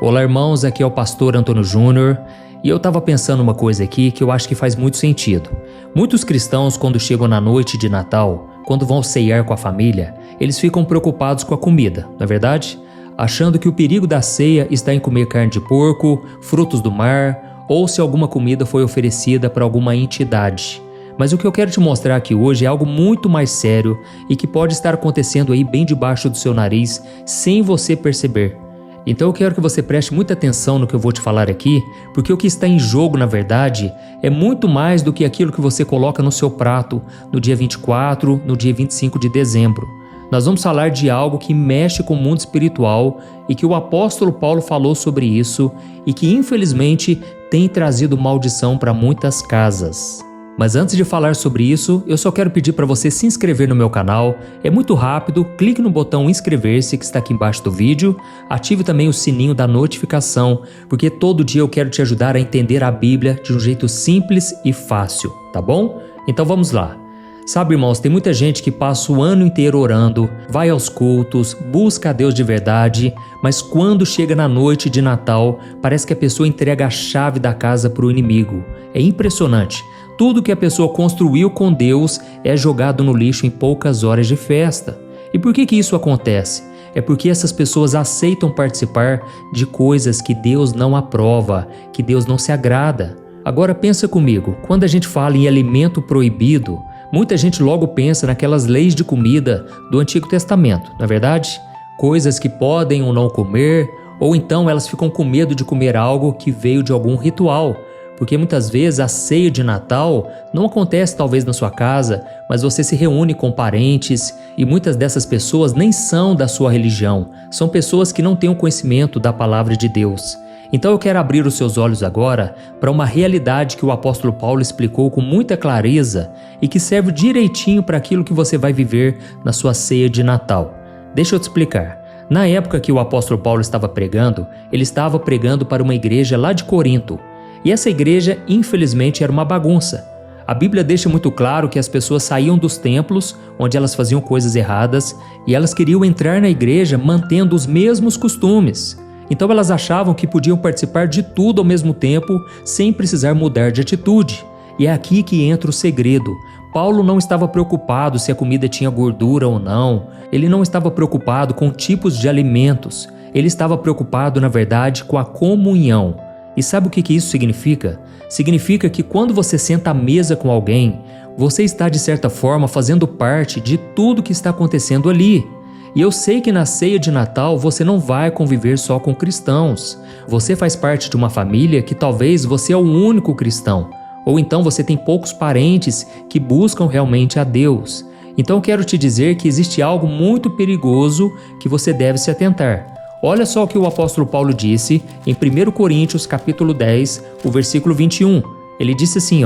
Olá, irmãos, aqui é o pastor Antônio Júnior e eu estava pensando uma coisa aqui que eu acho que faz muito sentido. Muitos cristãos, quando chegam na noite de Natal, quando vão ceiar com a família, eles ficam preocupados com a comida, não é verdade? Achando que o perigo da ceia está em comer carne de porco, frutos do mar ou se alguma comida foi oferecida para alguma entidade. Mas o que eu quero te mostrar aqui hoje é algo muito mais sério e que pode estar acontecendo aí bem debaixo do seu nariz sem você perceber. Então eu quero que você preste muita atenção no que eu vou te falar aqui, porque o que está em jogo, na verdade, é muito mais do que aquilo que você coloca no seu prato no dia 24, no dia 25 de dezembro. Nós vamos falar de algo que mexe com o mundo espiritual e que o apóstolo Paulo falou sobre isso e que infelizmente tem trazido maldição para muitas casas. Mas antes de falar sobre isso, eu só quero pedir para você se inscrever no meu canal. É muito rápido, clique no botão inscrever-se que está aqui embaixo do vídeo, ative também o sininho da notificação, porque todo dia eu quero te ajudar a entender a Bíblia de um jeito simples e fácil, tá bom? Então vamos lá. Sabe, irmãos, tem muita gente que passa o ano inteiro orando, vai aos cultos, busca a Deus de verdade, mas quando chega na noite de Natal, parece que a pessoa entrega a chave da casa para o inimigo. É impressionante. Tudo que a pessoa construiu com Deus é jogado no lixo em poucas horas de festa. E por que isso acontece? É porque essas pessoas aceitam participar de coisas que Deus não aprova, que Deus não se agrada. Agora pensa comigo, quando a gente fala em alimento proibido, muita gente logo pensa naquelas leis de comida do Antigo Testamento, não é verdade? Coisas que podem ou não comer, ou então elas ficam com medo de comer algo que veio de algum ritual. Porque muitas vezes a ceia de Natal não acontece talvez na sua casa, mas você se reúne com parentes e muitas dessas pessoas nem são da sua religião, são pessoas que não têm o conhecimento da palavra de Deus. Então eu quero abrir os seus olhos agora para uma realidade que o apóstolo Paulo explicou com muita clareza e que serve direitinho para aquilo que você vai viver na sua ceia de Natal. Deixa eu te explicar. Na época que o apóstolo Paulo estava pregando, ele estava pregando para uma igreja lá de Corinto. E essa igreja, infelizmente, era uma bagunça. A Bíblia deixa muito claro que as pessoas saíam dos templos, onde elas faziam coisas erradas, e elas queriam entrar na igreja mantendo os mesmos costumes. Então elas achavam que podiam participar de tudo ao mesmo tempo, sem precisar mudar de atitude. E é aqui que entra o segredo. Paulo não estava preocupado se a comida tinha gordura ou não. Ele não estava preocupado com tipos de alimentos. Ele estava preocupado, na verdade, com a comunhão. E sabe o que isso significa? Significa que quando você senta à mesa com alguém, você está de certa forma fazendo parte de tudo que está acontecendo ali. E eu sei que na ceia de Natal você não vai conviver só com cristãos. Você faz parte de uma família que talvez você é o único cristão. Ou então você tem poucos parentes que buscam realmente a Deus. Então eu quero te dizer que existe algo muito perigoso que você deve se atentar. Olha só o que o apóstolo Paulo disse em 1 Coríntios capítulo 10, o versículo 21. Ele disse assim,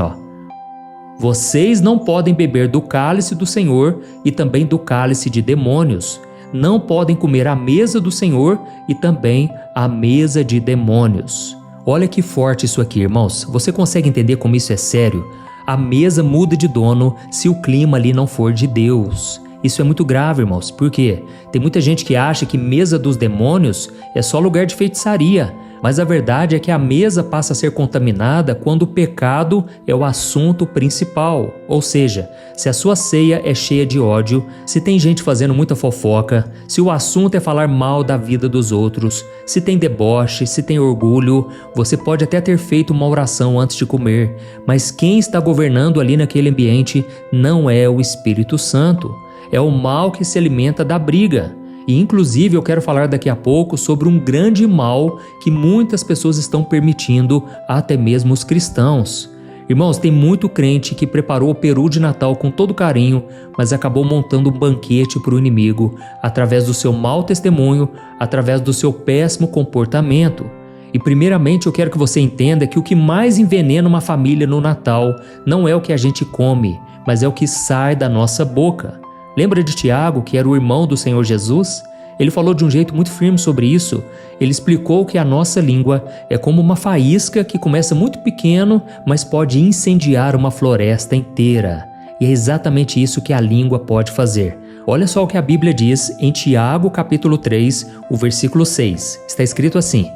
Vocês não podem beber do cálice do Senhor e também do cálice de demônios. Não podem comer à mesa do Senhor e também à mesa de demônios. Olha que forte isso aqui, irmãos. Você consegue entender como isso é sério? A mesa muda de dono se o clima ali não for de Deus. Isso é muito grave, irmãos, porque tem muita gente que acha que mesa dos demônios é só lugar de feitiçaria, mas a verdade é que a mesa passa a ser contaminada quando o pecado é o assunto principal. Ou seja, se a sua ceia é cheia de ódio, se tem gente fazendo muita fofoca, se o assunto é falar mal da vida dos outros, se tem deboche, se tem orgulho, você pode até ter feito uma oração antes de comer, mas quem está governando ali naquele ambiente não é o Espírito Santo. É o mal que se alimenta da briga. E inclusive eu quero falar daqui a pouco sobre um grande mal que muitas pessoas estão permitindo, até mesmo os cristãos. Irmãos, tem muito crente que preparou o peru de Natal com todo carinho, mas acabou montando um banquete para o inimigo, através do seu mau testemunho, através do seu péssimo comportamento. E primeiramente eu quero que você entenda que o que mais envenena uma família no Natal não é o que a gente come, mas é o que sai da nossa boca. Lembra de Tiago, que era o irmão do Senhor Jesus? Ele falou de um jeito muito firme sobre isso. Ele explicou que a nossa língua é como uma faísca que começa muito pequeno, mas pode incendiar uma floresta inteira. E é exatamente isso que a língua pode fazer. Olha só o que a Bíblia diz em Tiago capítulo 3, o versículo 6. Está escrito assim: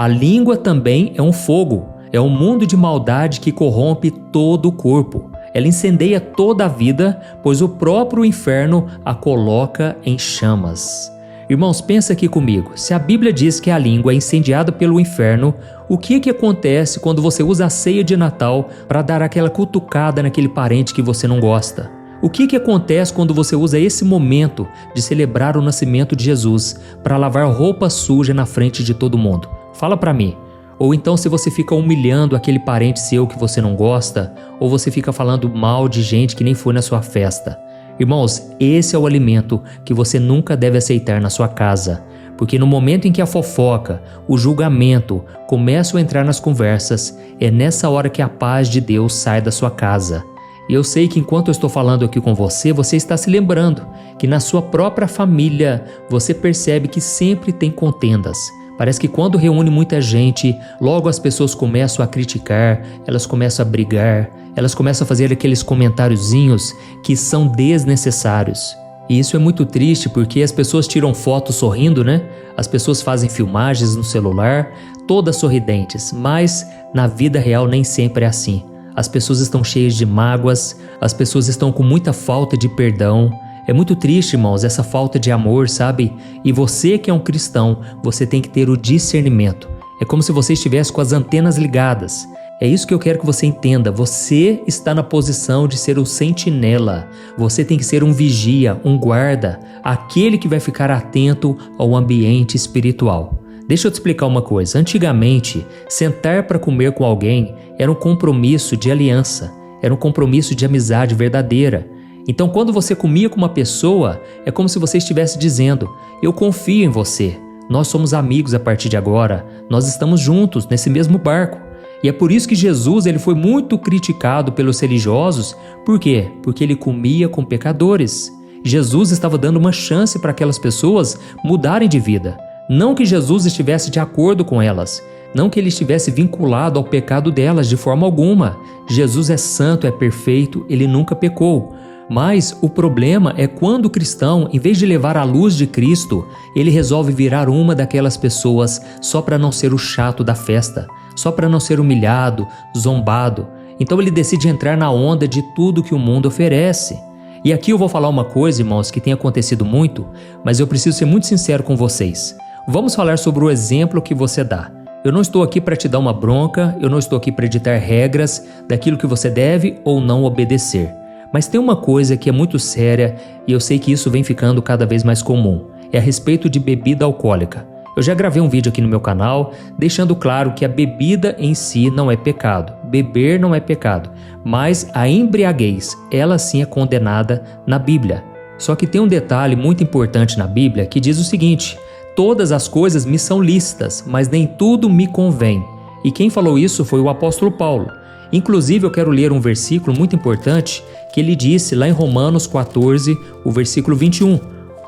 A língua também é um fogo, é um mundo de maldade que corrompe todo o corpo. Ela incendeia toda a vida, pois o próprio inferno a coloca em chamas. Irmãos, pensa aqui comigo, se a Bíblia diz que a língua é incendiada pelo inferno, o que acontece quando você usa a ceia de Natal para dar aquela cutucada naquele parente que você não gosta? O que acontece quando você usa esse momento de celebrar o nascimento de Jesus para lavar roupa suja na frente de todo mundo? Fala para mim. Ou então se você fica humilhando aquele parente seu que você não gosta, ou você fica falando mal de gente que nem foi na sua festa. Irmãos, esse é o alimento que você nunca deve aceitar na sua casa, porque no momento em que a fofoca, o julgamento começam a entrar nas conversas, é nessa hora que a paz de Deus sai da sua casa. E eu sei que enquanto eu estou falando aqui com você, você está se lembrando que na sua própria família você percebe que sempre tem contendas. Parece que quando reúne muita gente, logo as pessoas começam a criticar, elas começam a brigar, elas começam a fazer aqueles comentáriozinhos que são desnecessários. E isso é muito triste porque as pessoas tiram fotos sorrindo, né? As pessoas fazem filmagens no celular, todas sorridentes, mas na vida real nem sempre é assim. As pessoas estão cheias de mágoas, as pessoas estão com muita falta de perdão. É muito triste, irmãos, essa falta de amor, sabe? E você que é um cristão, você tem que ter o discernimento. É como se você estivesse com as antenas ligadas. É isso que eu quero que você entenda. Você está na posição de ser o sentinela. Você tem que ser um vigia, um guarda, aquele que vai ficar atento ao ambiente espiritual. Deixa eu te explicar uma coisa. Antigamente, sentar para comer com alguém era um compromisso de aliança, era um compromisso de amizade verdadeira. Então, quando você comia com uma pessoa, é como se você estivesse dizendo: eu confio em você, nós somos amigos a partir de agora, nós estamos juntos nesse mesmo barco. E é por isso que Jesus ele foi muito criticado pelos religiosos. Por quê? Porque ele comia com pecadores. Jesus estava dando uma chance para aquelas pessoas mudarem de vida. Não que Jesus estivesse de acordo com elas, não que ele estivesse vinculado ao pecado delas de forma alguma. Jesus é santo, é perfeito, ele nunca pecou. Mas o problema é quando o cristão, em vez de levar a luz de Cristo, ele resolve virar uma daquelas pessoas só para não ser o chato da festa, só para não ser humilhado, zombado. Então ele decide entrar na onda de tudo que o mundo oferece. E aqui eu vou falar uma coisa, irmãos, que tem acontecido muito, mas eu preciso ser muito sincero com vocês. Vamos falar sobre o exemplo que você dá. Eu não estou aqui para te dar uma bronca, eu não estou aqui para ditar regras daquilo que você deve ou não obedecer. Mas tem uma coisa que é muito séria e eu sei que isso vem ficando cada vez mais comum. É a respeito de bebida alcoólica. Eu já gravei um vídeo aqui no meu canal deixando claro que a bebida em si não é pecado. Beber não é pecado. Mas a embriaguez, ela sim é condenada na Bíblia. Só que tem um detalhe muito importante na Bíblia que diz o seguinte: todas as coisas me são lícitas, mas nem tudo me convém. E quem falou isso foi o apóstolo Paulo. Inclusive eu quero ler um versículo muito importante que ele disse lá em Romanos 14, o versículo 21.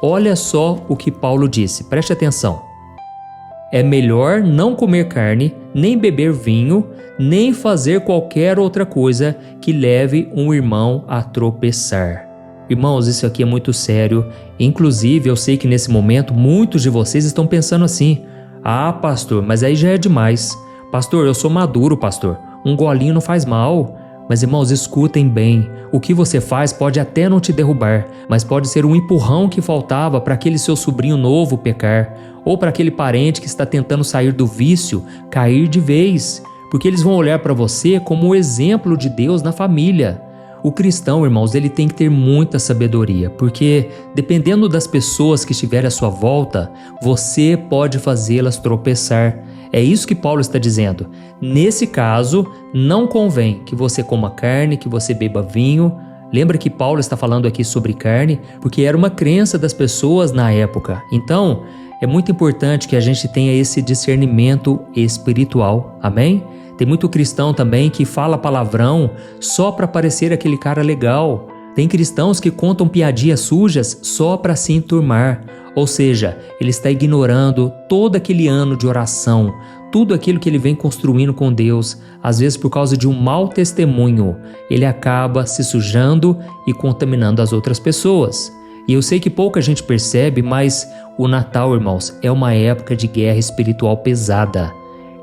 Olha só o que Paulo disse, preste atenção. É melhor não comer carne, nem beber vinho, nem fazer qualquer outra coisa que leve um irmão a tropeçar. Irmãos, isso aqui é muito sério. Inclusive eu sei que nesse momento muitos de vocês estão pensando assim: ah, pastor, mas aí já é demais. Pastor, eu sou maduro, pastor. Um golinho não faz mal. Mas irmãos, escutem bem, o que você faz pode até não te derrubar, mas pode ser um empurrão que faltava para aquele seu sobrinho novo pecar, ou para aquele parente que está tentando sair do vício, cair de vez, porque eles vão olhar para você como o exemplo de Deus na família. O cristão, irmãos, ele tem que ter muita sabedoria, porque dependendo das pessoas que estiverem à sua volta, você pode fazê-las tropeçar. É isso que Paulo está dizendo. Nesse caso, não convém que você coma carne, que você beba vinho. Lembra que Paulo está falando aqui sobre carne, porque era uma crença das pessoas na época. Então, é muito importante que a gente tenha esse discernimento espiritual. Amém? Tem muito cristão também que fala palavrão só para parecer aquele cara legal. Tem cristãos que contam piadinhas sujas só para se enturmar. Ou seja, ele está ignorando todo aquele ano de oração, tudo aquilo que ele vem construindo com Deus. Às vezes por causa de um mau testemunho, ele acaba se sujando e contaminando as outras pessoas. E eu sei que pouca gente percebe, mas o Natal, irmãos, é uma época de guerra espiritual pesada.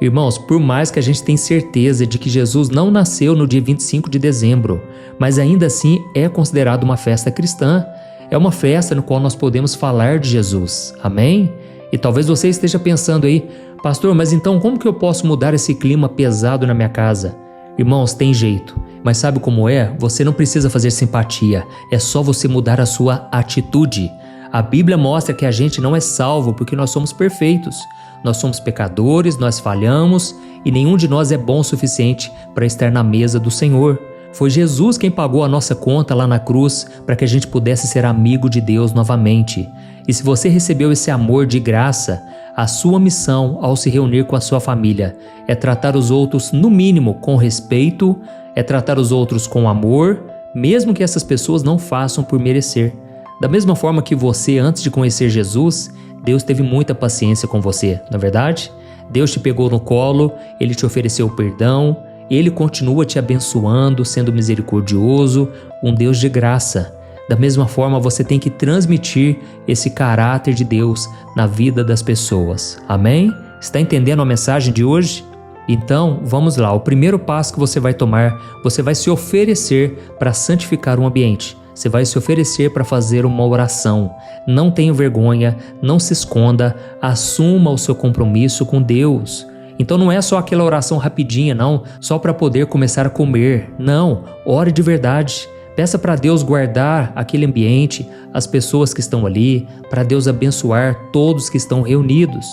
Irmãos, por mais que a gente tenha certeza de que Jesus não nasceu no dia 25 de dezembro, mas ainda assim é considerado uma festa cristã. É uma festa no qual nós podemos falar de Jesus. Amém? E talvez você esteja pensando aí, pastor, mas então como que eu posso mudar esse clima pesado na minha casa? Irmãos, tem jeito. Mas sabe como é? Você não precisa fazer simpatia. É só você mudar a sua atitude. A Bíblia mostra que a gente não é salvo porque nós somos perfeitos. Nós somos pecadores, nós falhamos e nenhum de nós é bom o suficiente para estar na mesa do Senhor. Foi Jesus quem pagou a nossa conta lá na cruz para que a gente pudesse ser amigo de Deus novamente. E se você recebeu esse amor de graça, a sua missão ao se reunir com a sua família é tratar os outros no mínimo com respeito, é tratar os outros com amor, mesmo que essas pessoas não façam por merecer. Da mesma forma que você, antes de conhecer Jesus, Deus teve muita paciência com você, não é verdade? Deus te pegou no colo, Ele te ofereceu perdão, Ele continua te abençoando, sendo misericordioso, um Deus de graça. Da mesma forma, você tem que transmitir esse caráter de Deus na vida das pessoas. Amém? Está entendendo a mensagem de hoje? Então, vamos lá. O primeiro passo que você vai tomar, você vai se oferecer para santificar um ambiente. Você vai se oferecer para fazer uma oração. Não tenha vergonha, não se esconda, assuma o seu compromisso com Deus. Então não é só aquela oração rapidinha, não, só para poder começar a comer. Não, ore de verdade. Peça para Deus guardar aquele ambiente, as pessoas que estão ali, para Deus abençoar todos que estão reunidos.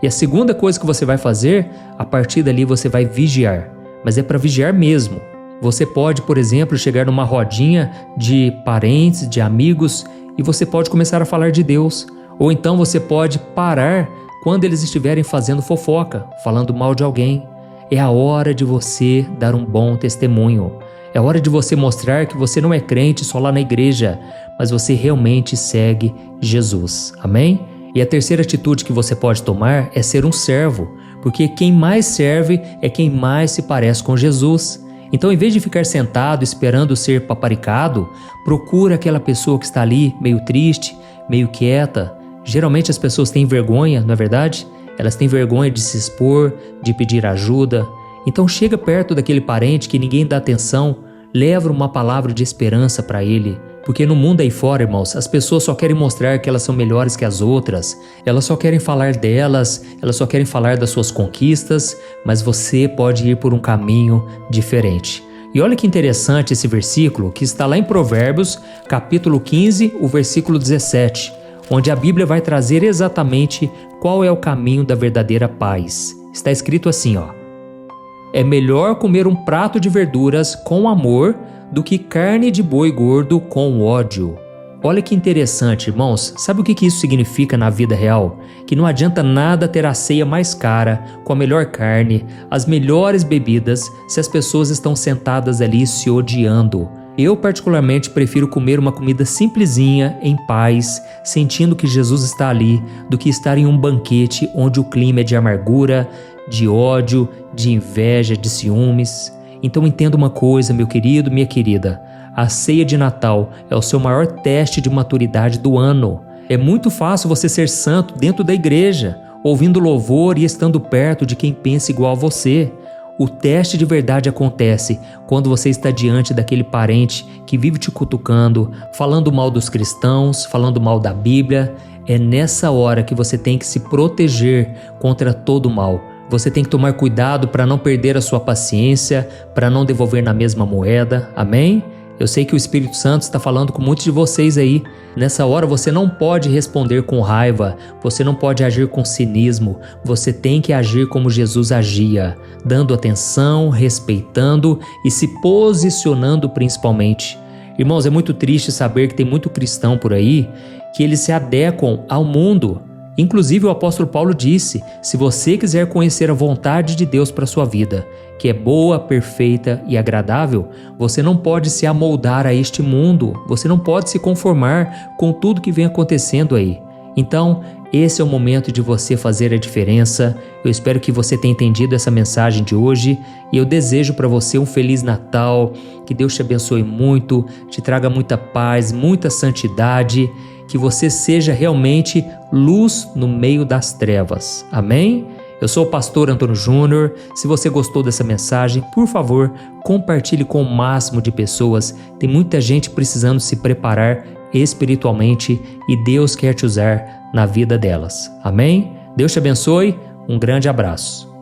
E a segunda coisa que você vai fazer, a partir dali você vai vigiar. Mas é para vigiar mesmo. Você pode, por exemplo, chegar numa rodinha de parentes, de amigos, e você pode começar a falar de Deus. Ou então você pode parar quando eles estiverem fazendo fofoca, falando mal de alguém. É a hora de você dar um bom testemunho. É hora de você mostrar que você não é crente só lá na igreja, mas você realmente segue Jesus. Amém? E a terceira atitude que você pode tomar é ser um servo, porque quem mais serve é quem mais se parece com Jesus. Então, em vez de ficar sentado esperando ser paparicado, procura aquela pessoa que está ali meio triste, meio quieta. Geralmente as pessoas têm vergonha, não é verdade? Elas têm vergonha de se expor, de pedir ajuda. Então chega perto daquele parente que ninguém dá atenção, leva uma palavra de esperança para ele. Porque no mundo aí fora, irmãos, as pessoas só querem mostrar que elas são melhores que as outras, elas só querem falar delas, elas só querem falar das suas conquistas, mas você pode ir por um caminho diferente. E olha que interessante esse versículo que está lá em Provérbios, capítulo 15, o versículo 17, onde a Bíblia vai trazer exatamente qual é o caminho da verdadeira paz. Está escrito assim, ó: é melhor comer um prato de verduras com amor do que carne de boi gordo com ódio. Olha que interessante, irmãos. Sabe o que isso significa na vida real? Que não adianta nada ter a ceia mais cara, com a melhor carne, as melhores bebidas, se as pessoas estão sentadas ali se odiando. Eu particularmente prefiro comer uma comida simplesinha, em paz, sentindo que Jesus está ali, do que estar em um banquete onde o clima é de amargura, de ódio, de inveja, de ciúmes. Então entenda uma coisa, meu querido, minha querida. A ceia de Natal é o seu maior teste de maturidade do ano. É muito fácil você ser santo dentro da igreja, ouvindo louvor e estando perto de quem pensa igual a você. O teste de verdade acontece quando você está diante daquele parente que vive te cutucando, falando mal dos cristãos, falando mal da Bíblia. É nessa hora que você tem que se proteger contra todo o mal. Você tem que tomar cuidado para não perder a sua paciência, para não devolver na mesma moeda. Amém? Eu sei que o Espírito Santo está falando com muitos de vocês aí. Nessa hora você não pode responder com raiva, você não pode agir com cinismo, você tem que agir como Jesus agia, dando atenção, respeitando e se posicionando principalmente. Irmãos, é muito triste saber que tem muito cristão por aí que eles se adequam ao mundo. Inclusive o apóstolo Paulo disse, se você quiser conhecer a vontade de Deus para a sua vida, que é boa, perfeita e agradável, você não pode se amoldar a este mundo, você não pode se conformar com tudo que vem acontecendo aí. Então, esse é o momento de você fazer a diferença. Eu espero que você tenha entendido essa mensagem de hoje e eu desejo para você um Feliz Natal, que Deus te abençoe muito, te traga muita paz, muita santidade, que você seja realmente luz no meio das trevas. Amém? Eu sou o pastor Antônio Júnior. Se você gostou dessa mensagem, por favor, compartilhe com o máximo de pessoas. Tem muita gente precisando se preparar espiritualmente e Deus quer te usar na vida delas. Amém? Deus te abençoe. Um grande abraço.